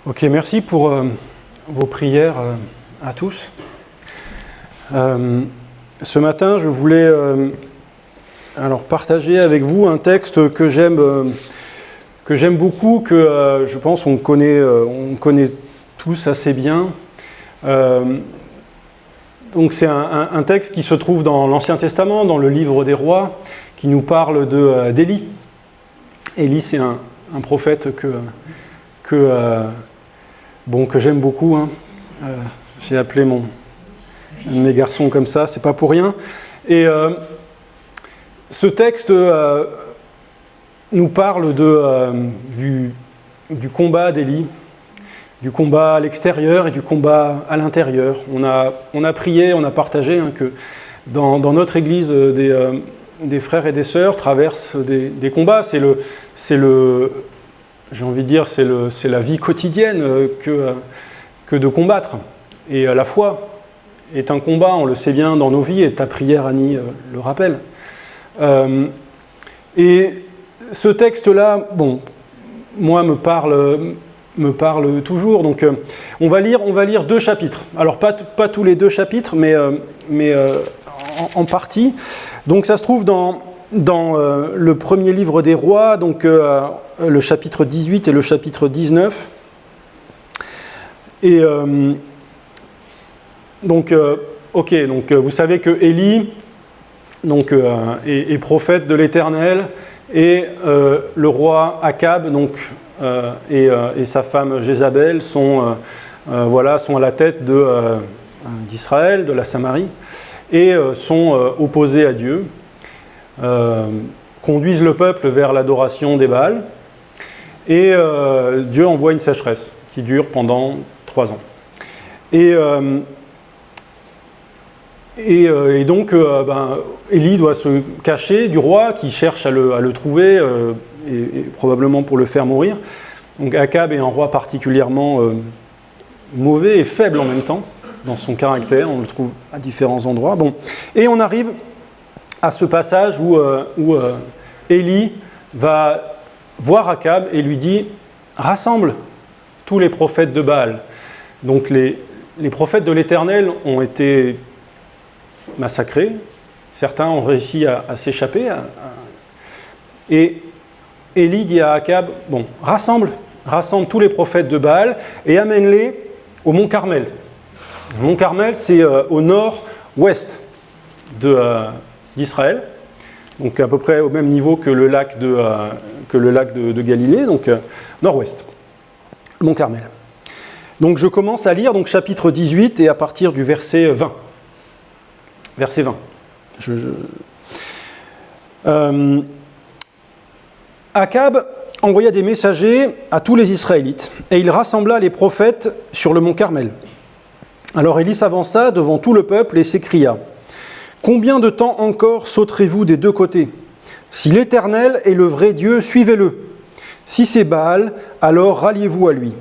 Ok, merci pour vos prières à tous. Ce matin, je voulais partager avec vous un texte que j'aime beaucoup, que je pense on connaît tous assez bien. Donc c'est un texte qui se trouve dans l'Ancien Testament, dans le livre des rois, qui nous parle d'Élie. Élie, c'est un prophète que j'aime beaucoup. J'ai appelé un de mes garçons comme ça, c'est pas pour rien. Et ce texte nous parle du combat d'Élie, du combat à l'extérieur et du combat à l'intérieur. On a prié, on a partagé que dans notre église, des frères et des sœurs traversent des combats. J'ai envie de dire, c'est la vie quotidienne que de combattre. Et la foi est un combat, on le sait bien dans nos vies, et ta prière, Annie, le rappelle. Et ce texte-là, moi, me parle toujours. Donc, on va lire 2 chapitres. Alors, pas tous les 2 chapitres, mais en partie. Donc, ça se trouve dans le premier livre des rois, donc le chapitre 18 et le chapitre 19. Et vous savez que Élie est prophète de l'Éternel, et le roi Akab et sa femme Jézabel sont à la tête d'Israël, de la Samarie, et sont opposés à Dieu. Conduisent le peuple vers l'adoration des Baals, et Dieu envoie une sécheresse qui dure pendant 3 ans. Et donc Élie doit se cacher du roi qui cherche à le trouver, et probablement pour le faire mourir. Donc Akab est un roi particulièrement mauvais et faible en même temps dans son caractère, on le trouve à différents endroits. Et on arrive à ce passage où Élie va voir Akab et lui dit « Rassemble tous les prophètes de Baal ». Donc les prophètes de l'Éternel ont été massacrés, certains ont réussi à s'échapper, et Élie dit à Akab « Rassemble tous les prophètes de Baal et amène-les au mont Carmel ». Le mont Carmel, c'est au nord-ouest d'Israël, donc à peu près au même niveau que le lac de Galilée, donc nord-ouest, le mont Carmel. Donc je commence à lire chapitre 18 et à partir du verset 20. Verset 20. Akab envoya des messagers à tous les Israélites, et il rassembla les prophètes sur le mont Carmel. Alors Élie s'avança devant tout le peuple et s'écria : « Combien de temps encore sauterez-vous des 2 côtés ? Si l'Éternel est le vrai Dieu, suivez-le. Si c'est Baal, alors ralliez-vous à lui. »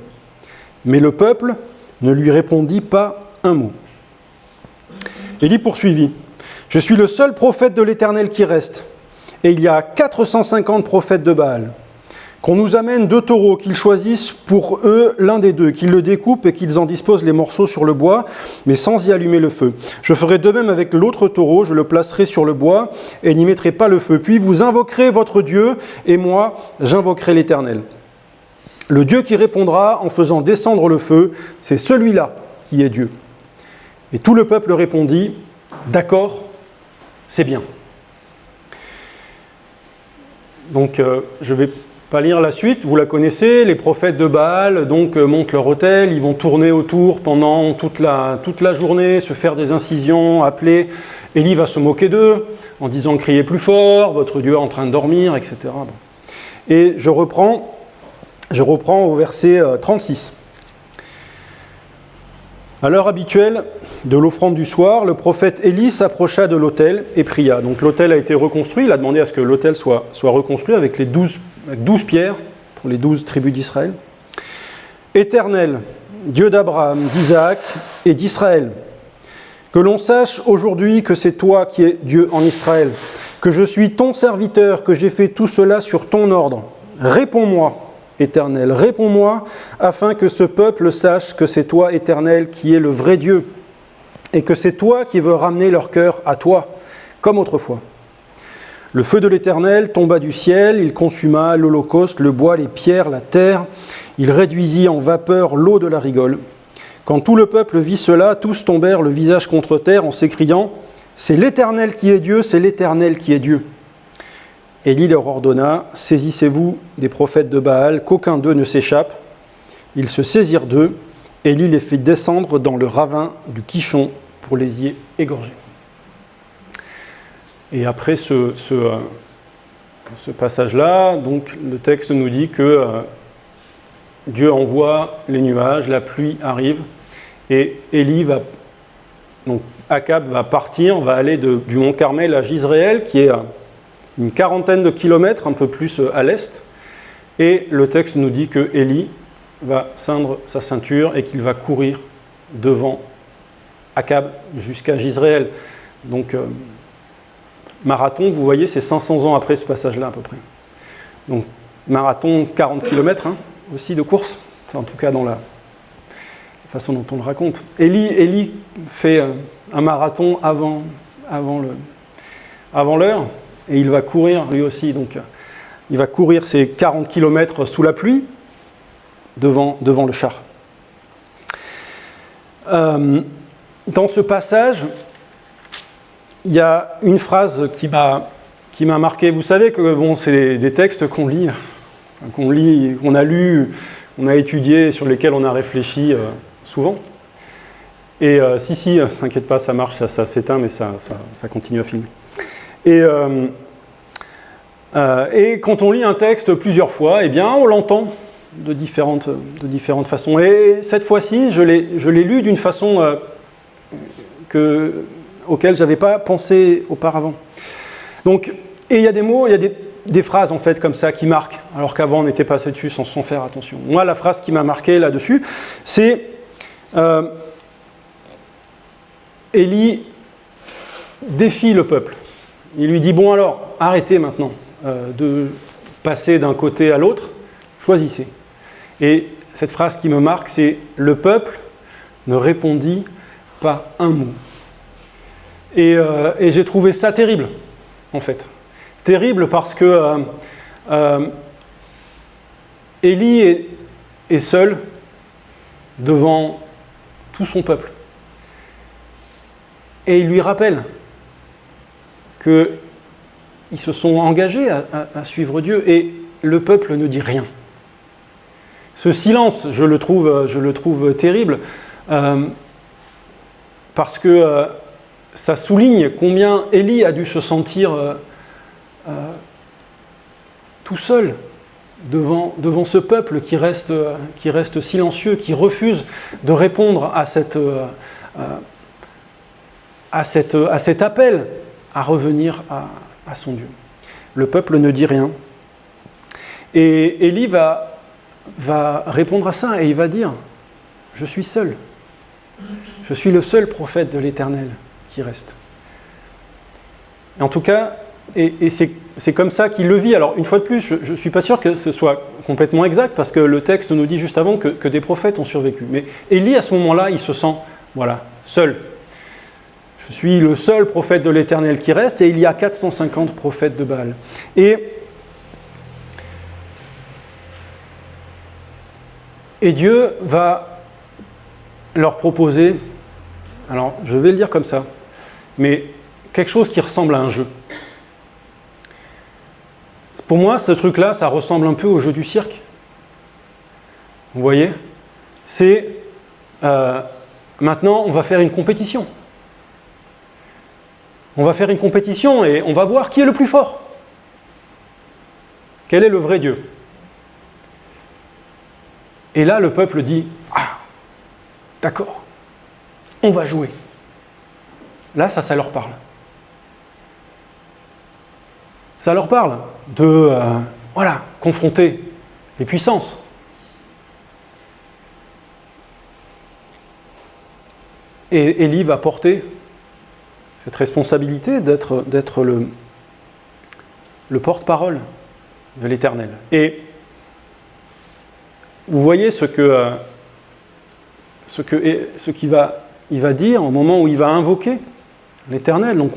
Mais le peuple ne lui répondit pas un mot. Élie poursuivit : « Je suis le seul prophète de l'Éternel qui reste, et il y a 450 prophètes de Baal. Qu'on nous amène 2 taureaux, qu'ils choisissent pour eux l'un des 2, qu'ils le découpent et qu'ils en disposent les morceaux sur le bois, mais sans y allumer le feu. Je ferai de même avec l'autre taureau, je le placerai sur le bois et n'y mettrai pas le feu. Puis vous invoquerez votre Dieu, et moi, j'invoquerai l'Éternel. Le Dieu qui répondra en faisant descendre le feu, c'est celui-là qui est Dieu. » Et tout le peuple répondit : « D'accord, c'est bien. » Donc je vais pas lire la suite, vous la connaissez, les prophètes de Baal montent leur autel, ils vont tourner autour pendant toute la journée, se faire des incisions, appeler. Élie va se moquer d'eux en disant « Criez plus fort, votre Dieu est en train de dormir », etc. Et je reprends au verset 36. À l'heure habituelle de l'offrande du soir, le prophète Élie s'approcha de l'autel et pria. Donc l'autel a été reconstruit, il a demandé à ce que l'autel soit reconstruit avec 12 pierres pour les 12 tribus d'Israël. « Éternel, Dieu d'Abraham, d'Isaac et d'Israël, que l'on sache aujourd'hui que c'est toi qui es Dieu en Israël, que je suis ton serviteur, que j'ai fait tout cela sur ton ordre. Réponds-moi. Éternel. Réponds-moi, afin que ce peuple sache que c'est toi, Éternel, qui es le vrai Dieu, et que c'est toi qui veux ramener leur cœur à toi, comme autrefois. Le feu de l'Éternel tomba du ciel, il consuma l'holocauste, le bois, les pierres, la terre, il réduisit en vapeur l'eau de la rigole. Quand tout le peuple vit cela, tous tombèrent le visage contre terre en s'écriant « C'est l'Éternel qui est Dieu, c'est l'Éternel qui est Dieu ». Élie leur ordonna « Saisissez-vous des prophètes de Baal, qu'aucun d'eux ne s'échappe. » Ils se saisirent d'eux. Élie les fit descendre dans le ravin du Kishon pour les y égorger. Et après ce passage-là, donc, le texte nous dit que Dieu envoie les nuages, la pluie arrive, et Élie va, donc Akab va partir, va aller du mont Carmel à Jizréel, qui est une quarantaine de kilomètres, un peu plus à l'est, et le texte nous dit que Élie va ceindre sa ceinture et qu'il va courir devant Akab jusqu'à Jizréel. Donc, marathon, vous voyez, c'est 500 ans après ce passage-là à peu près. Donc, marathon, 40 km aussi de course, c'est en tout cas dans la façon dont on le raconte. Élie fait un marathon avant l'heure, et il va courir lui aussi. Donc, il va courir ces 40 km sous la pluie devant le char. Dans ce passage, il y a une phrase qui m'a marqué. Vous savez que bon, c'est des textes qu'on lit, qu'on a lus, qu'on a étudiés, sur lesquels on a réfléchi souvent. Et si, t'inquiète pas, ça marche, ça s'éteint, mais ça continue à filmer. Et quand on lit un texte plusieurs fois, eh bien, on l'entend de différentes façons. Et cette fois-ci, je l'ai lu d'une façon auquel je n'avais pas pensé auparavant. Donc, et il y a des mots, il y a des phrases en fait comme ça qui marquent, alors qu'avant on était passé dessus sans faire attention. Moi, la phrase qui m'a marqué là-dessus, c'est Élie défie le peuple. Il lui dit, bon alors, arrêtez maintenant de passer d'un côté à l'autre, choisissez. Et cette phrase qui me marque, c'est « Le peuple ne répondit pas un mot ». Et j'ai trouvé ça terrible, en fait. Terrible parce que Élie est seul devant tout son peuple. Et il lui rappelle qu'ils se sont engagés à suivre Dieu, et le peuple ne dit rien. Ce silence, je le trouve terrible, parce que ça souligne combien Élie a dû se sentir tout seul devant ce peuple qui reste silencieux, qui refuse de répondre à cet appel à revenir à son Dieu. Le peuple ne dit rien. Et Élie va répondre à ça et il va dire « Je suis seul. Je suis le seul prophète de l'Éternel qui reste. » Et en tout cas, et c'est comme ça qu'il le vit. Alors, une fois de plus, je ne suis pas sûr que ce soit complètement exact, parce que le texte nous dit juste avant que des prophètes ont survécu. Mais Élie, à ce moment-là, il se sent, voilà, seul. Je suis le seul prophète de l'Éternel qui reste, et il y a 450 prophètes de Baal. Et Dieu va leur proposer, alors je vais le dire comme ça, mais quelque chose qui ressemble à un jeu. Pour moi, ce truc-là, ça ressemble un peu au jeu du cirque. Vous voyez ? C'est, maintenant, on va faire une compétition. On va faire une compétition et on va voir qui est le plus fort. Quel est le vrai Dieu ? Et là, le peuple dit « Ah, d'accord, on va jouer. » Là, ça leur parle. Ça leur parle de, confronter les puissances. Et Élie va porter cette responsabilité d'être le porte-parole de l'Éternel. Et vous voyez ce qu'il va dire au moment où il va invoquer l'Éternel. Donc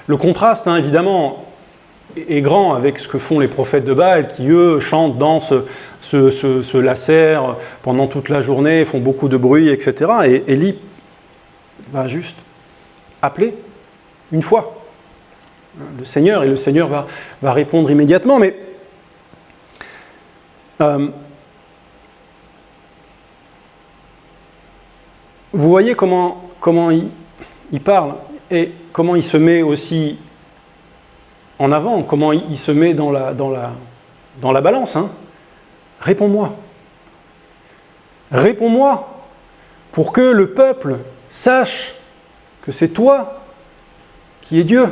le contraste, hein, évidemment, est grand avec ce que font les prophètes de Baal, qui eux chantent, dansent, se lacèrent pendant toute la journée, font beaucoup de bruit, etc. Et Élie va juste appeler une fois le Seigneur, et le Seigneur va répondre immédiatement. Mais vous voyez comment il parle et comment il se met aussi en avant, comment il se met dans la balance. Hein. Réponds-moi. Réponds-moi pour que le peuple sache que c'est toi qui es Dieu.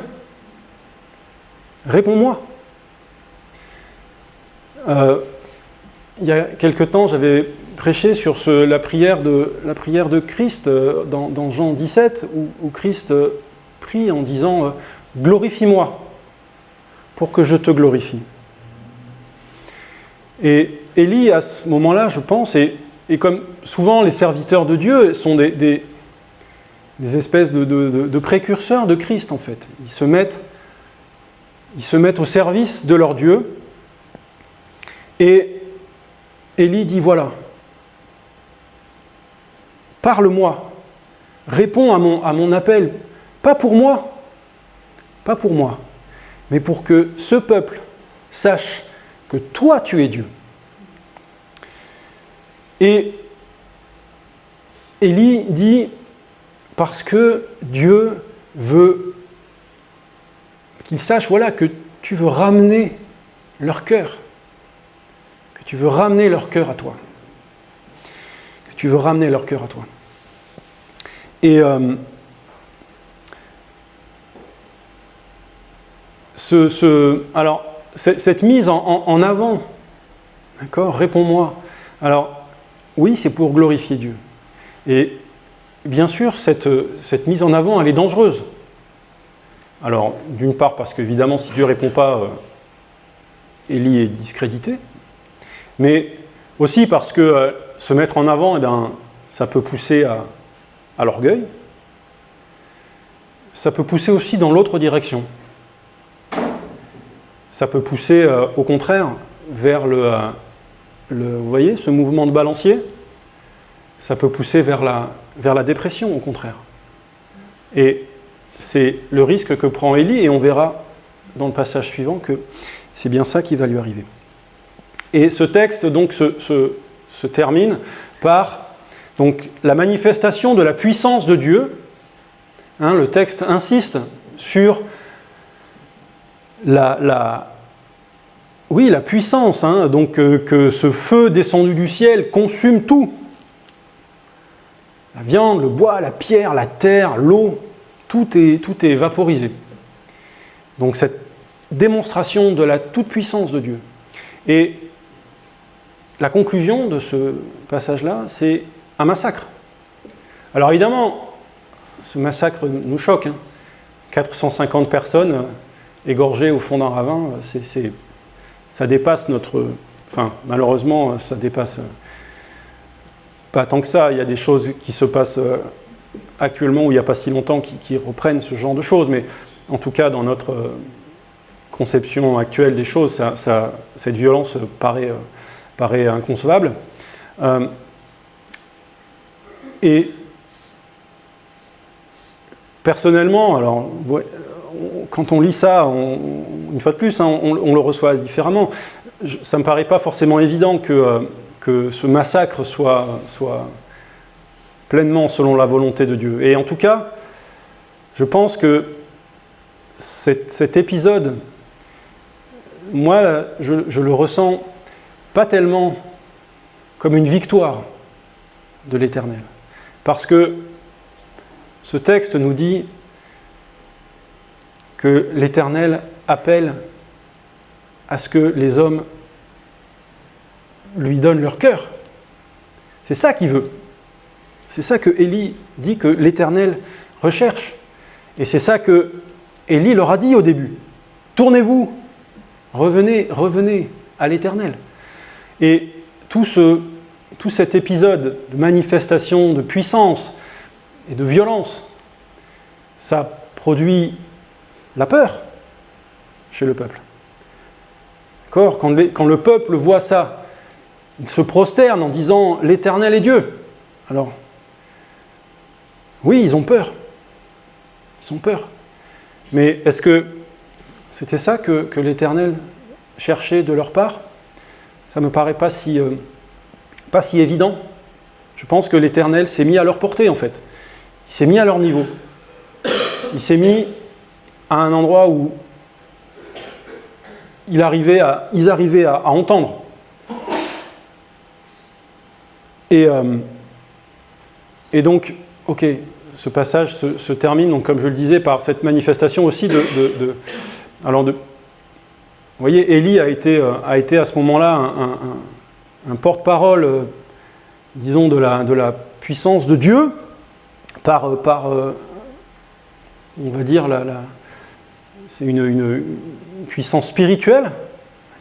Réponds-moi. Il y a quelque temps, j'avais prêché sur la prière de Christ dans Jean 17, où Christ prie en disant « Glorifie-moi pour que je te glorifie ». Et Élie, à ce moment-là, je pense, et comme souvent les serviteurs de Dieu sont des espèces de précurseurs de Christ, en fait. Ils se mettent au service de leur Dieu. Et Élie dit, voilà, parle-moi, réponds à mon appel, pas pour moi, mais pour que ce peuple sache que toi tu es Dieu. Et Élie dit, parce que Dieu veut qu'ils sachent, voilà, que tu veux ramener leur cœur, que tu veux ramener leur cœur à toi, que tu veux ramener leur cœur à toi. Et alors, cette mise en avant, d'accord, réponds-moi. Alors, oui, c'est pour glorifier Dieu. Et bien sûr, cette mise en avant, elle est dangereuse. Alors, d'une part, parce qu'évidemment, si Dieu ne répond pas, Élie est discrédité. Mais aussi parce que se mettre en avant, eh bien, ça peut pousser à l'orgueil. Ça peut pousser aussi dans l'autre direction. Ça peut pousser, au contraire, vers vous voyez, ce mouvement de balancier. Ça peut pousser vers la dépression, au contraire. Et c'est le risque que prend Élie, et on verra dans le passage suivant que c'est bien ça qui va lui arriver. Et ce texte donc se termine par donc, la manifestation de la puissance de Dieu. Hein, le texte insiste sur la puissance, hein, donc que ce feu descendu du ciel consume tout. La viande, le bois, la pierre, la terre, l'eau, tout est vaporisé. Donc cette démonstration de la toute-puissance de Dieu. Et la conclusion de ce passage-là, c'est un massacre. Alors évidemment, ce massacre nous choque. Hein. 450 personnes égorgées au fond d'un ravin, ça dépasse notre... Enfin, malheureusement, ça dépasse... Pas tant que ça, il y a des choses qui se passent actuellement, où il n'y a pas si longtemps, qui reprennent ce genre de choses, mais en tout cas, dans notre conception actuelle des choses, cette violence paraît inconcevable. Et personnellement, alors, quand on lit ça, une fois de plus, hein, on le reçoit différemment. Ça ne me paraît pas forcément évident que ce massacre soit pleinement selon la volonté de Dieu. Et en tout cas, je pense que cet épisode, moi, je le ressens pas tellement comme une victoire de l'Éternel. Parce que ce texte nous dit que l'Éternel appelle à ce que les hommes lui donnent leur cœur. C'est ça qu'il veut. C'est ça que Élie dit que l'Éternel recherche. Et c'est ça que Élie leur a dit au début. Tournez-vous, revenez à l'Éternel. Et tout ce tout cet épisode de manifestation de puissance et de violence, ça produit la peur chez le peuple. D'accord ? Quand le peuple voit ça, il se prosterne en disant « l'Éternel est Dieu ». Alors, oui, ils ont peur. Ils ont peur. Mais est-ce que c'était ça que l'Éternel cherchait de leur part ? Ça ne me paraît pas si évident. Je pense que l'Éternel s'est mis à leur portée, en fait. Il s'est mis à leur niveau. Il s'est mis à un endroit où ils arrivaient à entendre. Et donc, ok, ce passage se termine, donc, comme je le disais, par cette manifestation aussi vous voyez, Élie a été à ce moment-là un porte-parole, disons, de la puissance de Dieu, par on va dire, c'est une puissance spirituelle.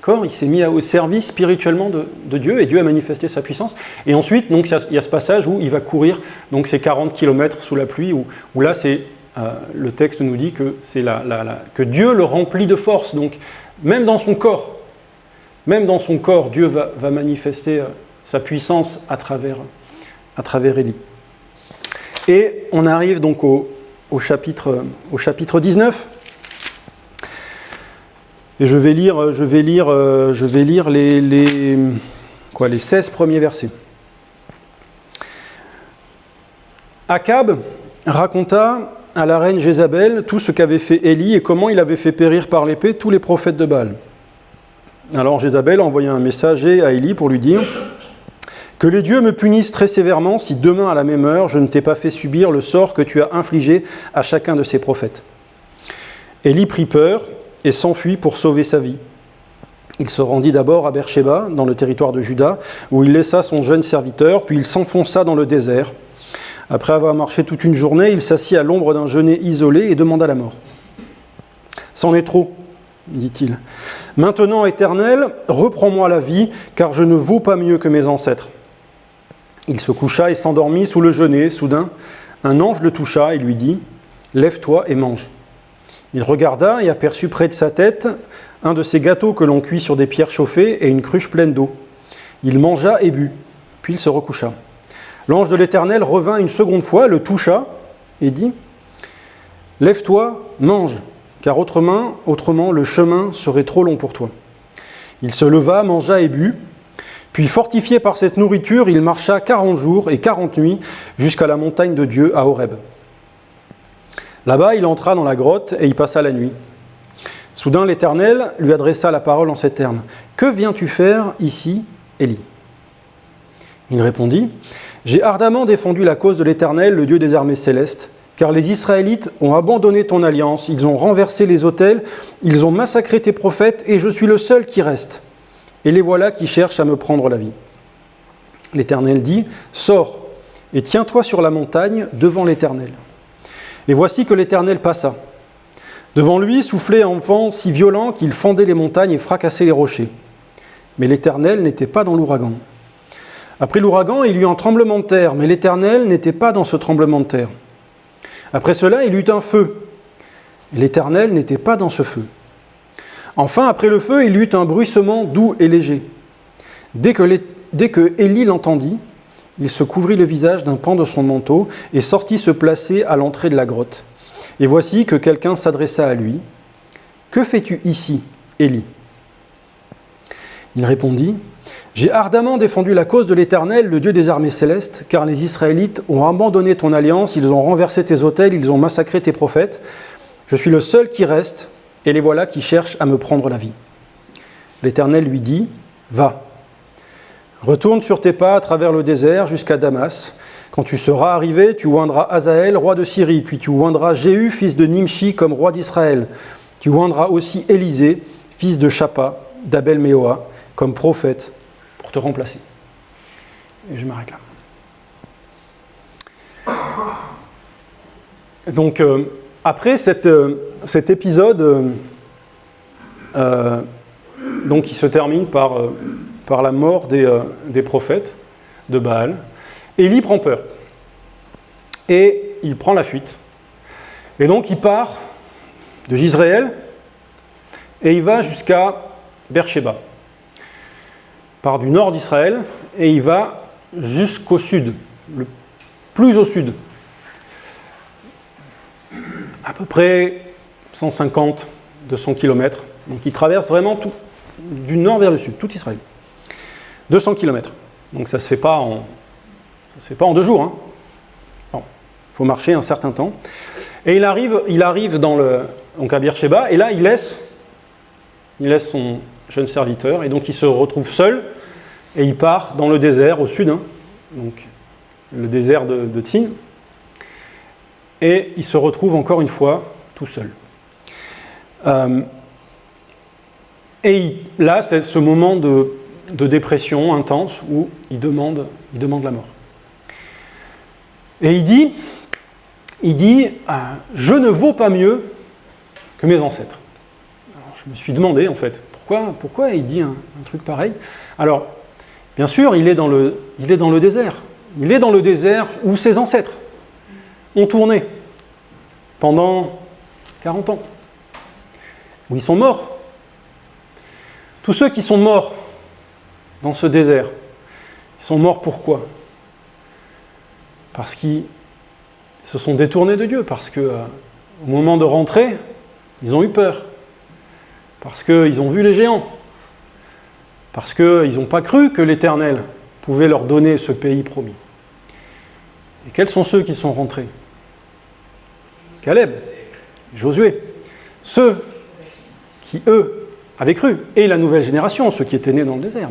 D'accord ? Il s'est mis au service spirituellement de Dieu, et Dieu a manifesté sa puissance. Et ensuite, donc, il y a ce passage où il va courir donc, ces 40 km sous la pluie, où là, le texte nous dit que, que Dieu le remplit de force. Donc, même dans son corps, Dieu va manifester sa puissance à travers Élie. Et on arrive donc au chapitre 19. Et je vais lire les 16 premiers versets. Akab raconta à la reine Jézabel tout ce qu'avait fait Élie et comment il avait fait périr par l'épée tous les prophètes de Baal. Alors Jézabel envoya un messager à Élie pour lui dire « Que les dieux me punissent très sévèrement si demain à la même heure je ne t'ai pas fait subir le sort que tu as infligé à chacun de ces prophètes. » Élie prit peur et s'enfuit pour sauver sa vie. Il se rendit d'abord à Beersheba, dans le territoire de Juda, où il laissa son jeune serviteur, puis il s'enfonça dans le désert. Après avoir marché toute une journée, il s'assit à l'ombre d'un genêt isolé et demanda la mort. « C'en est trop, dit-il. Maintenant, Éternel, reprends-moi la vie, car je ne vaux pas mieux que mes ancêtres. » Il se coucha et s'endormit sous le genêt. Soudain, un ange le toucha et lui dit « Lève-toi et mange. » Il regarda et aperçut près de sa tête un de ces gâteaux que l'on cuit sur des pierres chauffées et une cruche pleine d'eau. Il mangea et but, puis il se recoucha. L'ange de l'Éternel revint une seconde fois, le toucha et dit « Lève-toi, mange, car autrement le chemin serait trop long pour toi. » Il se leva, mangea et but, puis fortifié par cette nourriture, il marcha 40 jours et 40 nuits jusqu'à la montagne de Dieu à Horeb. Là-bas, il entra dans la grotte et y passa la nuit. Soudain, l'Éternel lui adressa la parole en ces termes. « Que viens-tu faire ici, Élie ?» Il répondit « J'ai ardemment défendu la cause de l'Éternel, le Dieu des armées célestes, car les Israélites ont abandonné ton alliance, ils ont renversé les autels, ils ont massacré tes prophètes, et je suis le seul qui reste. Et les voilà qui cherchent à me prendre la vie. » L'Éternel dit « Sors et tiens-toi sur la montagne devant l'Éternel. » Et voici que l'Éternel passa. Devant lui soufflait un vent si violent qu'il fendait les montagnes et fracassait les rochers. Mais l'Éternel n'était pas dans l'ouragan. Après l'ouragan, il y eut un tremblement de terre, mais l'Éternel n'était pas dans ce tremblement de terre. Après cela, il y eut un feu, et l'Éternel n'était pas dans ce feu. Enfin, après le feu, il y eut un bruissement doux et léger. Dès que Élie l'entendit, il se couvrit le visage d'un pan de son manteau et sortit se placer à l'entrée de la grotte. Et voici que quelqu'un s'adressa à lui. « Que fais-tu ici, Élie » Il répondit « J'ai ardemment défendu la cause de l'Éternel, le Dieu des armées célestes, car les Israélites ont abandonné ton alliance, ils ont renversé tes autels, ils ont massacré tes prophètes. Je suis le seul qui reste, et les voilà qui cherchent à me prendre la vie. » L'Éternel lui dit « Va. Retourne sur tes pas à travers le désert jusqu'à Damas. Quand tu seras arrivé, tu oindras Hazaël, roi de Syrie, puis tu oindras Jéhu, fils de Nimshi, comme roi d'Israël. Tu oindras aussi Élisée, fils de Shapha, d'Abel-Méhoa, comme prophète, pour te remplacer. » Et je m'arrête là. Donc, après cet épisode, donc, qui se termine par la mort des prophètes, de Baal. Élie prend peur. Et il prend la fuite. Et donc il part de Jizréel et il va jusqu'à Beersheba. Il part du nord d'Israël et il va jusqu'au sud, le plus au sud. À peu près 150-200 km. Donc il traverse vraiment tout, du nord vers le sud, tout Israël. 200 km. Donc ça ne se fait pas en 2 jours. Hein. Bon, il faut marcher un certain temps. Et il arrive donc à Beersheba, et là il laisse son jeune serviteur, et donc il se retrouve seul, et il part dans le désert au sud, hein, donc le désert de Tsin, et il se retrouve encore une fois tout seul. Là, c'est ce moment de dépression intense où il demande la mort. Et il dit, je ne vaux pas mieux que mes ancêtres. Alors, je me suis demandé, en fait, pourquoi il dit un truc pareil. Alors, bien sûr, il est dans le désert. Il est dans le désert où ses ancêtres ont tourné pendant 40 ans, où ils sont morts. Tous ceux qui sont morts dans ce désert, ils sont morts pourquoi ? Parce qu'ils se sont détournés de Dieu, parce qu'au moment de rentrer, ils ont eu peur, parce qu'ils ont vu les géants, parce qu'ils n'ont pas cru que l'Éternel pouvait leur donner ce pays promis. Et quels sont ceux qui sont rentrés ? Caleb, Josué, ceux qui, eux, avaient cru, et la nouvelle génération, ceux qui étaient nés dans le désert,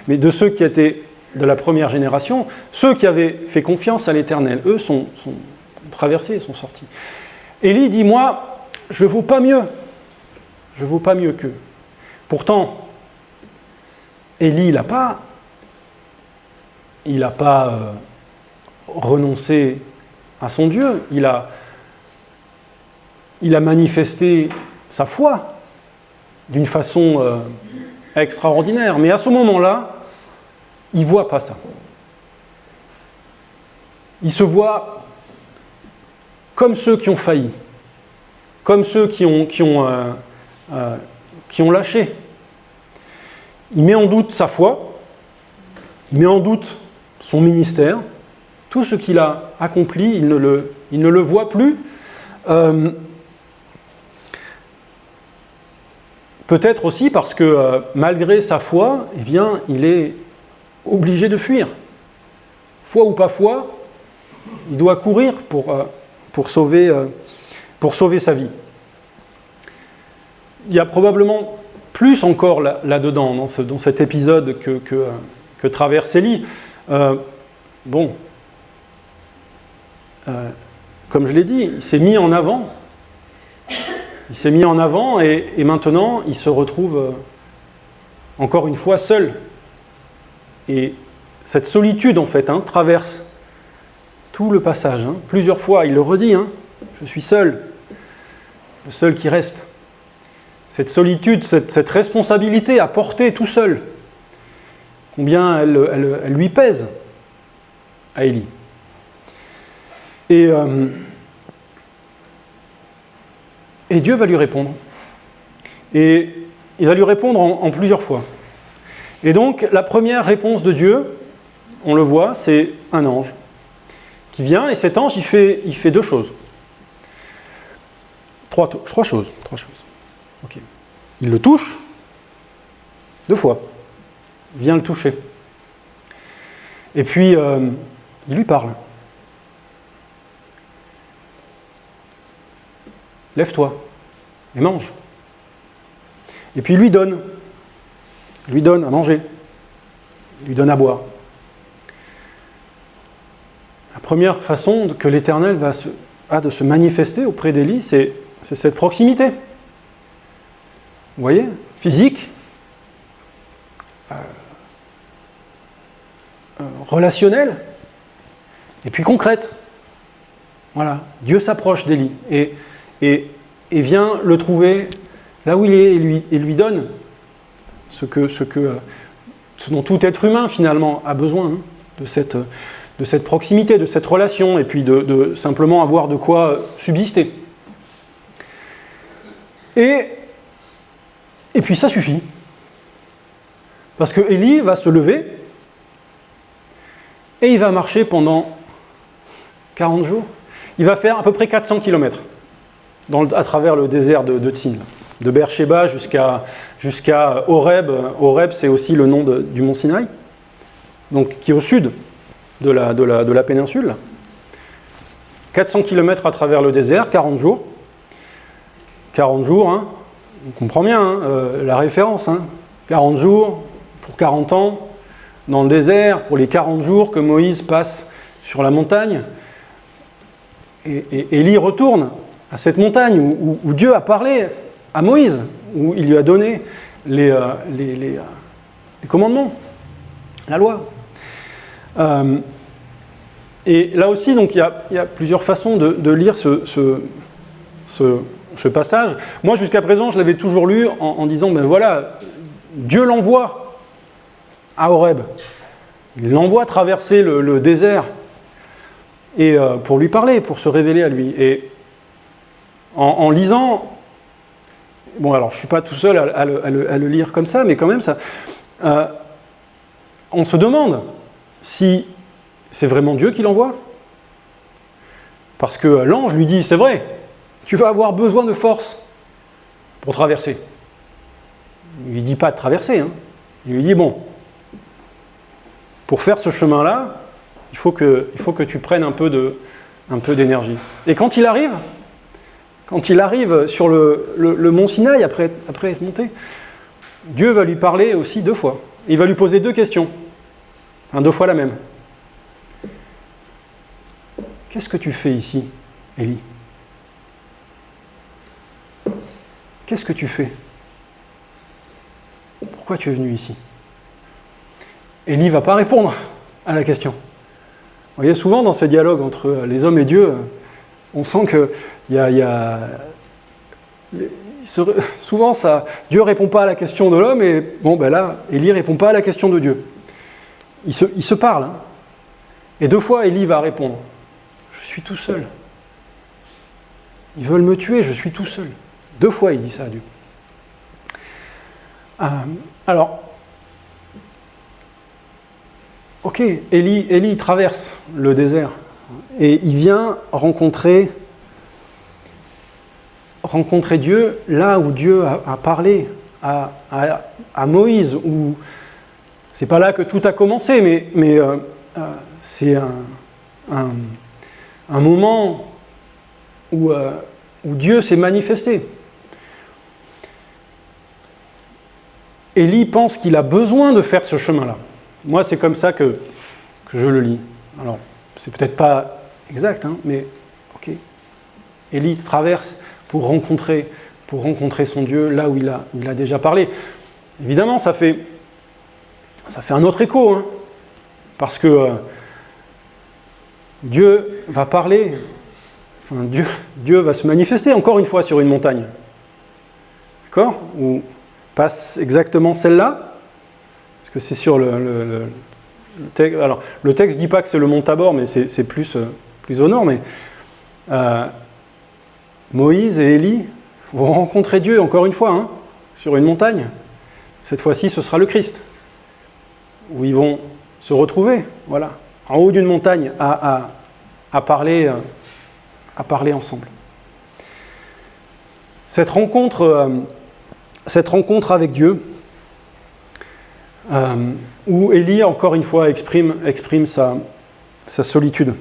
mais de ceux qui étaient de la première génération, ceux qui avaient fait confiance à l'Éternel, eux sont traversés, sont sortis. Élie dit, moi, je ne vaux pas mieux qu'eux. Pourtant, Élie, il n'a pas renoncé à son Dieu, il a manifesté sa foi d'une façon extraordinaire. Mais à ce moment-là, il ne voit pas ça. Il se voit comme ceux qui ont failli, comme ceux qui ont lâché. Il met en doute sa foi, il met en doute son ministère, tout ce qu'il a accompli, il ne le voit plus. Peut-être aussi parce que malgré sa foi, eh bien, il est obligé de fuir. Foi ou pas foi, il doit courir pour sauver sa vie. Il y a probablement plus encore là-dedans, dans cet épisode que traverse Élie. Comme je l'ai dit, il s'est mis en avant. Et maintenant, il se retrouve encore une fois seul. Et cette solitude, en fait, traverse tout le passage. Plusieurs fois, il le redit, je suis seul, le seul qui reste. Cette solitude, cette responsabilité à porter tout seul, combien elle lui pèse à Élie. Et Dieu va lui répondre. Et il va lui répondre en plusieurs fois. Et donc, la première réponse de Dieu, on le voit, c'est un ange qui vient, et cet ange, il fait 2 choses. Trois choses. Okay. Il le touche 2 fois. Il vient le toucher. Et puis, il lui parle. Lève-toi et mange. Et puis il lui donne à manger, il lui donne à boire. La première façon que l'Éternel a de se manifester auprès d'Élie, c'est cette proximité. Vous voyez, physique, relationnelle, et puis concrète. Voilà, Dieu s'approche d'Élie et vient le trouver là où il est et lui donne ce dont tout être humain finalement a besoin. de cette proximité, de cette relation, et puis de simplement avoir de quoi subsister. Et puis ça suffit. Parce que Élie va se lever, et il va marcher pendant 40 jours. Il va faire à peu près 400 km à travers le désert de Tsin, de Beersheba jusqu'à Horeb. Horeb, c'est aussi le nom du mont Sinaï, donc, qui est au sud de la péninsule. 400 km à travers le désert, 40 jours. 40 jours, hein, on comprend bien la référence. 40 jours pour 40 ans dans le désert, pour les 40 jours que Moïse passe sur la montagne. Et Élie retourne à cette montagne où Dieu a parlé à Moïse, où il lui a donné les commandements, la loi. Et là aussi, donc, il y a plusieurs façons de lire ce passage. Moi, jusqu'à présent, je l'avais toujours lu en disant, ben voilà, Dieu l'envoie à Horeb. Il l'envoie traverser le désert et pour lui parler, pour se révéler à lui. Et en lisant, bon, alors je ne suis pas tout seul à le lire comme ça, mais quand même, on se demande si c'est vraiment Dieu qui l'envoie. Parce que l'ange lui dit, c'est vrai, tu vas avoir besoin de force pour traverser. Il ne lui dit pas de traverser, hein. Il lui dit, bon, pour faire ce chemin-là, il faut que tu prennes un peu d'énergie. Et quand il arrive sur le mont Sinaï, après être monté, Dieu va lui parler aussi 2 fois. Il va lui poser 2 questions. Enfin, 2 fois la même. Qu'est-ce que tu fais ici, Élie? Qu'est-ce que tu fais? Pourquoi tu es venu ici? Élie ne va pas répondre à la question. Vous voyez, souvent dans ces dialogues entre les hommes et Dieu, on sent que souvent Dieu ne répond pas à la question de l'homme, et bon, ben là, Élie ne répond pas à la question de Dieu. Ils se parlent. Hein. Et 2 fois, Élie va répondre. Je suis tout seul. Ils veulent me tuer, je suis tout seul. 2 fois, il dit ça à Dieu. Alors, ok, Élie traverse le désert et il vient rencontrer Dieu là où Dieu a parlé à Moïse, où c'est pas là que tout a commencé, mais c'est un moment où Dieu s'est manifesté. Élie pense qu'il a besoin de faire ce chemin-là. Moi, c'est comme ça que je le lis. Alors, c'est peut-être pas exact, hein, mais ok. Élie traverse pour rencontrer son Dieu là où il a déjà parlé. Évidemment, ça fait un autre écho, hein, parce que Dieu va parler, enfin, Dieu va se manifester encore une fois sur une montagne. D'accord? Ou passe exactement celle-là, parce que c'est sur le texte. Alors, le texte ne dit pas que c'est le mont Tabor, mais c'est plus au nord. Mais Moïse et Élie vont rencontrer Dieu encore une fois, hein, sur une montagne. Cette fois-ci, ce sera le Christ, où ils vont se retrouver, voilà, en haut d'une montagne, à parler ensemble. Cette rencontre avec Dieu, où Élie, encore une fois, exprime sa solitude.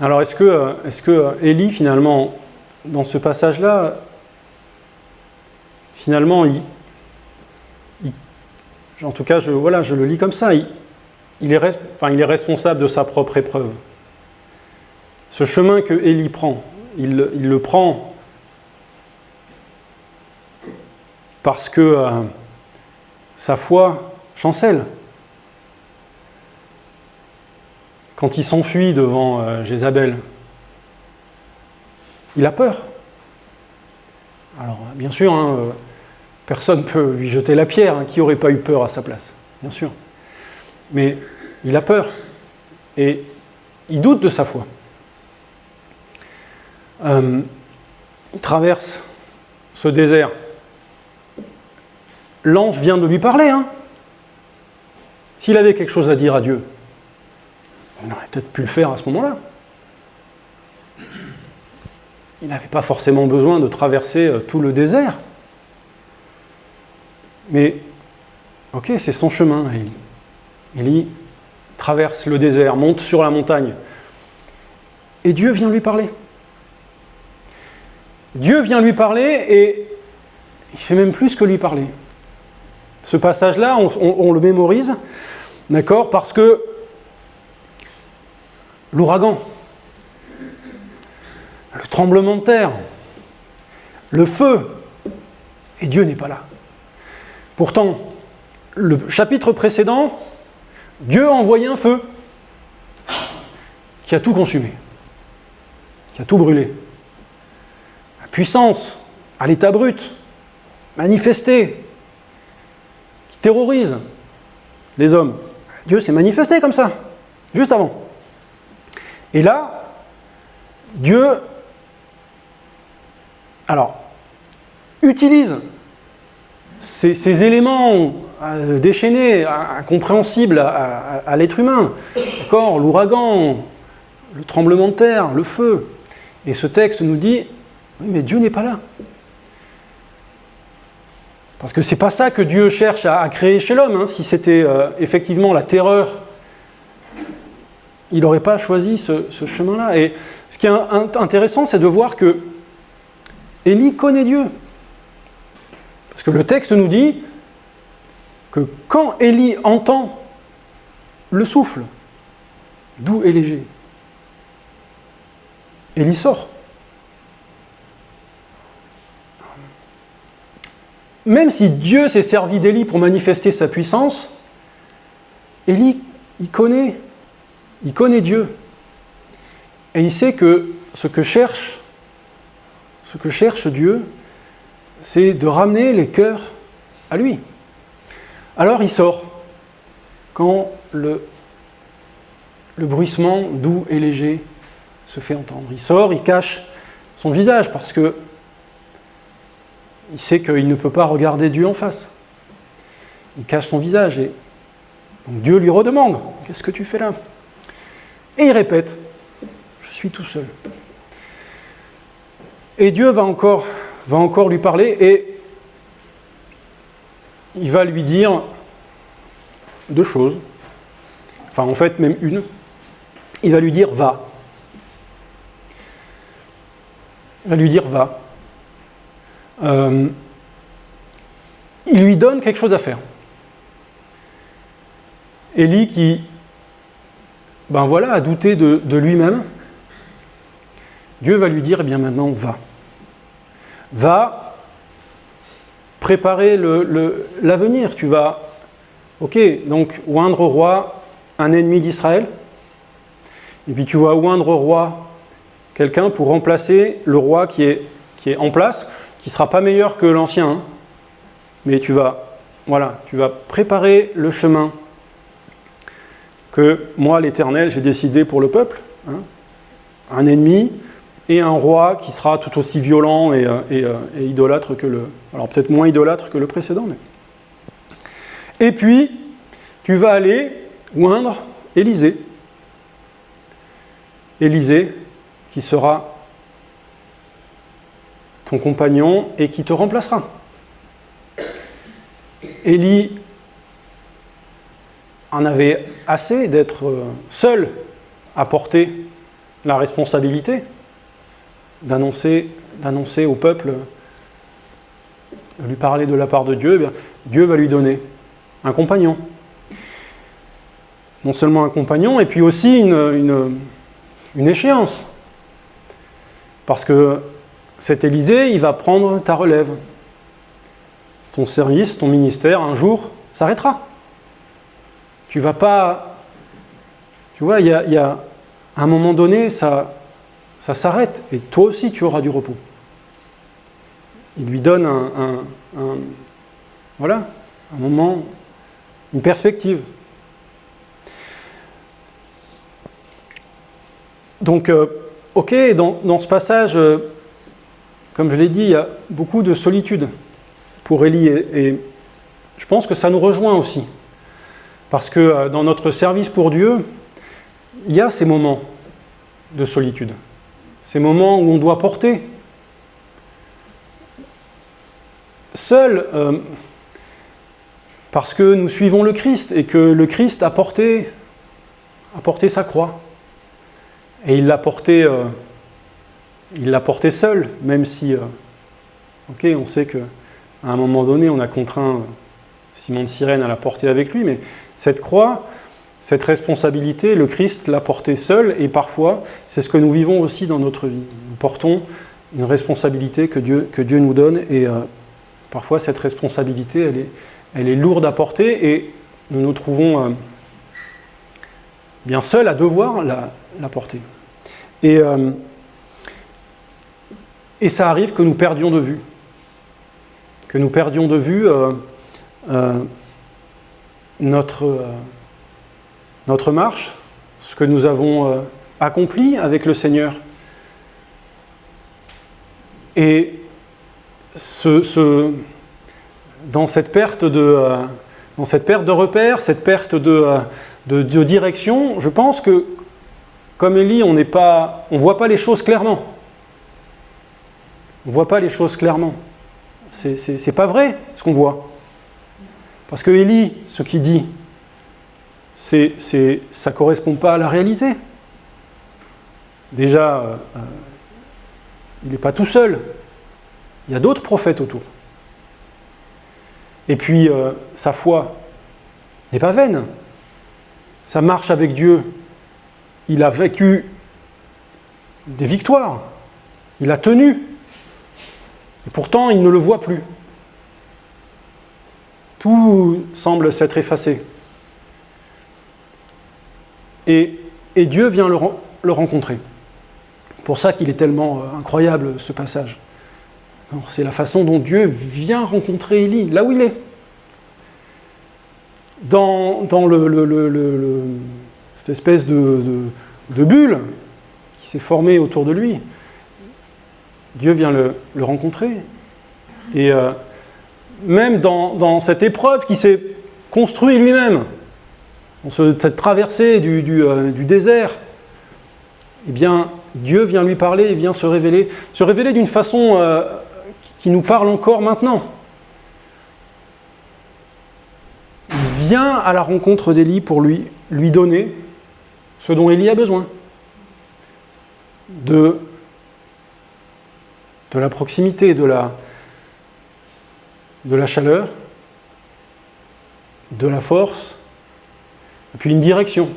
Alors, est-ce que Élie, finalement, dans ce passage-là, finalement, en tout cas, je le lis comme ça, il est responsable de sa propre épreuve. Ce chemin que Élie prend, il le prend parce que sa foi chancelle. Quand il s'enfuit devant Jézabel, il a peur. Alors, bien sûr, hein, personne ne peut lui jeter la pierre, hein, qui n'aurait pas eu peur à sa place, bien sûr. mais il a peur et il doute de sa foi. Il traverse ce désert. L'ange vient de lui parler. Hein. S'il avait quelque chose à dire à Dieu, il aurait peut-être pu le faire à ce moment-là. Il n'avait pas forcément besoin de traverser tout le désert. Mais, ok, c'est son chemin, Élie. Élie traverse le désert, monte sur la montagne. Et Dieu vient lui parler. Dieu vient lui parler et il fait même plus que lui parler. Ce passage-là, on le mémorise, d'accord, parce que l'ouragan, le tremblement de terre, le feu, et Dieu n'est pas là. Pourtant, le chapitre précédent, Dieu a envoyé un feu qui a tout consumé, qui a tout brûlé. La puissance, à l'état brut, manifestée, qui terrorise les hommes. Dieu s'est manifesté comme ça, juste avant. Et là, Dieu, utilise ces éléments déchaînés, incompréhensibles à l'être humain. D'accord, l'ouragan, le tremblement de terre, le feu. Et ce texte nous dit, oui, mais Dieu n'est pas là. Parce que c'est pas ça que Dieu cherche à créer chez l'homme. Hein. Si c'était effectivement la terreur, il n'aurait pas choisi ce chemin-là. Et ce qui est intéressant, c'est de voir que Élie connaît Dieu. Parce que le texte nous dit que quand Élie entend le souffle, doux et léger, Élie sort. Même si Dieu s'est servi d'Élie pour manifester sa puissance, Élie, il connaît Dieu. Et il sait que ce que cherche Dieu, c'est de ramener les cœurs à lui. Alors il sort, quand le bruissement doux et léger se fait entendre. Il sort, il cache son visage, parce que il sait qu'il ne peut pas regarder Dieu en face. Il cache son visage, et donc Dieu lui redemande, « Qu'est-ce que tu fais là ?» Et il répète, « Je suis tout seul. » Et Dieu va encore lui parler, et il va lui dire deux choses. Enfin, en fait, même une. Il va lui dire « Va ». Il va lui dire « Va ». Il lui donne quelque chose à faire. Élie qui, a douté de lui-même, Dieu va lui dire, eh bien maintenant, va. Va préparer l'avenir. Tu vas, donc oindre roi un ennemi d'Israël, et puis tu vas oindre roi quelqu'un pour remplacer le roi qui est en place, qui ne sera pas meilleur que l'ancien, hein, mais tu vas préparer le chemin que moi, l'Éternel, j'ai décidé pour le peuple, hein, un ennemi et un roi qui sera tout aussi violent et idolâtre que alors peut-être moins idolâtre que le précédent. Mais... Et puis, tu vas aller oindre Élisée. Élisée, qui sera ton compagnon et qui te remplacera. Élie en avait assez d'être seul à porter la responsabilité d'annoncer au peuple, de lui parler de la part de Dieu. Eh bien, Dieu va lui donner un compagnon. Non seulement un compagnon, et puis aussi une échéance. Parce que cet Élisée, il va prendre ta relève. Ton service, ton ministère, un jour, s'arrêtera. Tu vas pas... Tu vois, il y a à un moment donné, ça s'arrête, et toi aussi, tu auras du repos. Il lui donne un moment, une perspective. Donc, ok, dans ce passage, comme je l'ai dit, il y a beaucoup de solitude pour Élie, et je pense que ça nous rejoint aussi. Parce que dans notre service pour Dieu, il y a ces moments de solitude, ces moments où on doit porter seul, parce que nous suivons le Christ, et que le Christ a porté sa croix. Et il l'a porté seul, même si, ok, on sait qu'à un moment donné, on a contraint Simon de Cyrène à la porter avec lui, mais cette croix, cette responsabilité, le Christ l'a portée seul, et parfois, c'est ce que nous vivons aussi dans notre vie. Nous portons une responsabilité que Dieu nous donne, et parfois, cette responsabilité, elle est lourde à porter, et nous nous trouvons bien seuls à devoir la porter. Et ça arrive que nous perdions de vue. Que nous perdions de vue notre marche, ce que nous avons accompli avec le Seigneur. Et dans cette perte de repères, cette perte de direction, je pense que, comme Élie, on ne voit pas les choses clairement. On ne voit pas les choses clairement. C'est pas vrai ce qu'on voit. Parce que Élie, ce qu'il dit, ça ne correspond pas à la réalité. Déjà, il n'est pas tout seul. Il y a d'autres prophètes autour. Et puis, sa foi n'est pas vaine. Sa marche avec Dieu, il a vécu des victoires. Il a tenu. Et pourtant, il ne le voit plus. Tout semble s'être effacé. Et Dieu vient le rencontrer. C'est pour ça qu'il est tellement incroyable, ce passage. C'est la façon dont Dieu vient rencontrer Élie, là où il est. Dans cette espèce de bulle qui s'est formée autour de lui, Dieu vient le rencontrer. Et même dans cette épreuve qui s'est construite lui-même, dans cette traversée du désert, eh bien, Dieu vient lui parler et vient se révéler d'une façon qui nous parle encore maintenant. Il vient à la rencontre d'Élie pour lui donner ce dont Élie a besoin. De la proximité, de la chaleur, de la force, et puis une direction.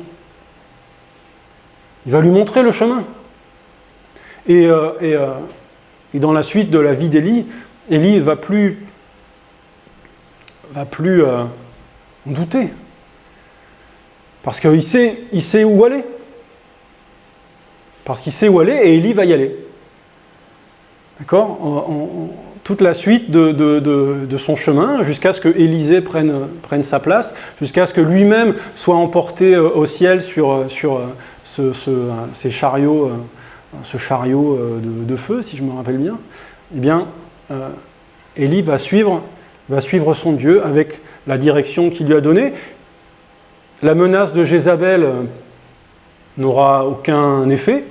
Il va lui montrer le chemin. Et dans la suite de la vie d'Élie, Élie va plus douter. Parce qu'il sait où aller. Parce qu'il sait où aller et Élie va y aller. D'accord ? Toute la suite de son chemin, jusqu'à ce que Élisée prenne sa place, jusqu'à ce que lui-même soit emporté au ciel sur ces chariots, ce chariot de feu, si je me rappelle bien. Eh bien, Élie va suivre son Dieu avec la direction qu'il lui a donnée. La menace de Jézabel n'aura aucun effet.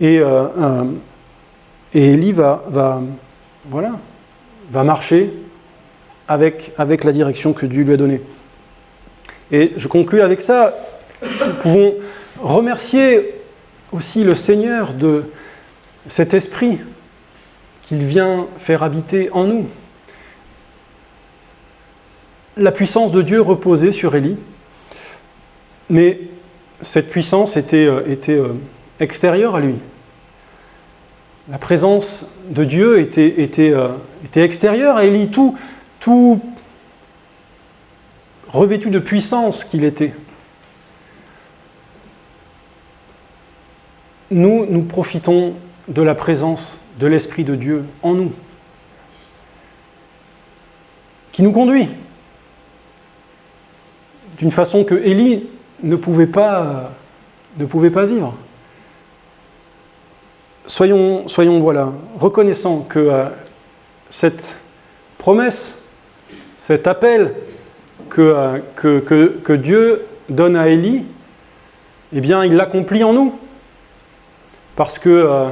Et Élie va marcher avec la direction que Dieu lui a donnée. Et je conclus avec ça. Nous pouvons remercier aussi le Seigneur de cet esprit qu'il vient faire habiter en nous. La puissance de Dieu reposait sur Élie, mais cette puissance était extérieure à lui. La présence de Dieu était extérieure à Élie, tout revêtu de puissance qu'il était. Nous profitons de la présence de l'Esprit de Dieu en nous, qui nous conduit d'une façon que Élie ne pouvait pas ne pouvait pas vivre. Soyons voilà, reconnaissants que cette promesse, cet appel que Dieu donne à Élie, eh bien, il l'accomplit en nous. Parce que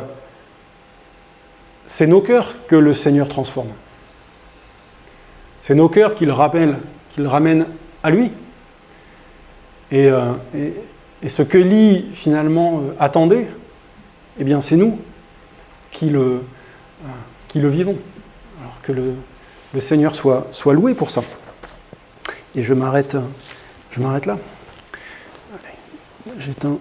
c'est nos cœurs que le Seigneur transforme. C'est nos cœurs qu'il ramène à lui. Et ce que Élie, finalement, attendait, eh bien, c'est nous qui le vivons. Alors que le Seigneur soit loué pour ça. Et je m'arrête là. Allez, j'éteins.